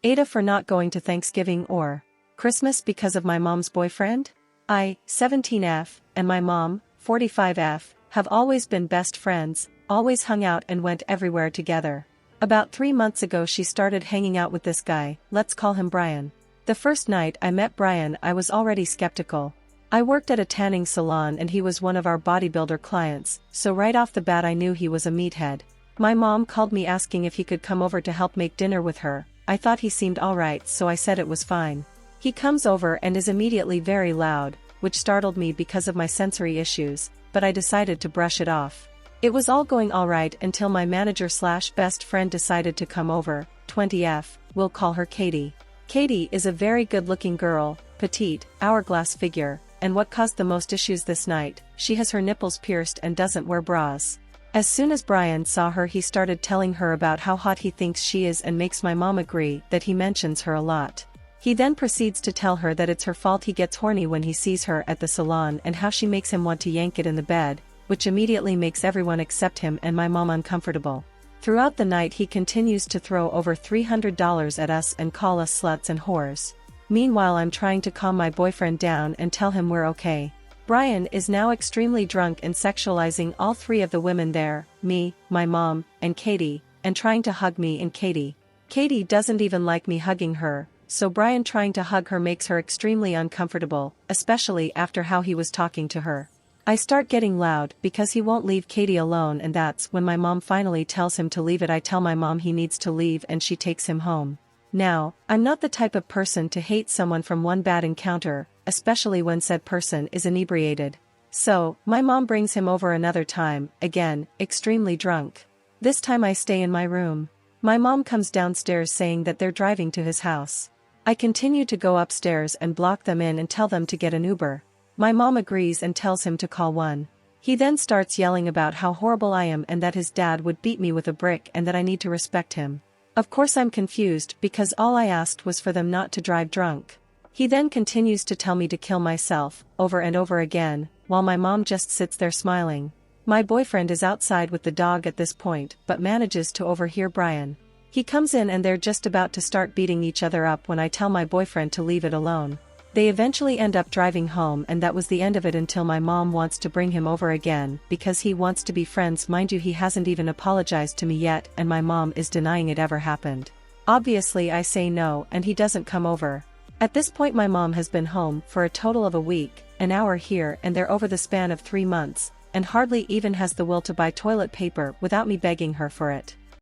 Ada for not going to Thanksgiving or Christmas because of my mom's boyfriend? I, 17F, and my mom, 45F, have always been best friends, always hung out and went everywhere together. About 3 months ago she started hanging out with this guy, let's call him Brian. The first night I met Brian I was already skeptical. I worked at a tanning salon and he was one of our bodybuilder clients, so right off the bat I knew he was a meathead. My mom called me asking if he could come over to help make dinner with her. I thought he seemed alright, so I said it was fine. He comes over and is immediately very loud, which startled me because of my sensory issues, but I decided to brush it off. It was all going alright until my manager/best friend decided to come over, 20F, we'll call her Katie. Katie is a very good-looking girl, petite, hourglass figure, and what caused the most issues this night, she has her nipples pierced and doesn't wear bras. As soon as Brian saw her he started telling her about how hot he thinks she is and makes my mom agree that he mentions her a lot. He then proceeds to tell her that it's her fault he gets horny when he sees her at the salon and how she makes him want to yank it in the bed, which immediately makes everyone except him and my mom uncomfortable. Throughout the night he continues to throw over $300 at us and call us sluts and whores. Meanwhile I'm trying to calm my boyfriend down and tell him we're okay. Brian is now extremely drunk and sexualizing all three of the women there, me, my mom, and Katie, and trying to hug me and Katie. Katie doesn't even like me hugging her, so Brian trying to hug her makes her extremely uncomfortable, especially after how he was talking to her. I start getting loud because he won't leave Katie alone and that's when my mom finally tells him to leave it. I tell my mom he needs to leave and she takes him home. Now, I'm not the type of person to hate someone from one bad encounter, especially when said person is inebriated. So, my mom brings him over another time, again, extremely drunk. This time I stay in my room. My mom comes downstairs saying that they're driving to his house. I continue to go upstairs and block them in and tell them to get an Uber. My mom agrees and tells him to call one. He then starts yelling about how horrible I am and that his dad would beat me with a brick and that I need to respect him. Of course I'm confused because all I asked was for them not to drive drunk. He then continues to tell me to kill myself, over and over again, while my mom just sits there smiling. My boyfriend is outside with the dog at this point but manages to overhear Brian. He comes in and they're just about to start beating each other up when I tell my boyfriend to leave it alone. They eventually end up driving home and that was the end of it until my mom wants to bring him over again because he wants to be friends. Mind you, he hasn't even apologized to me yet and my mom is denying it ever happened. Obviously I say no and he doesn't come over. At this point my mom has been home for a total of a week, an hour here and there over the span of 3 months, and hardly even has the will to buy toilet paper without me begging her for it.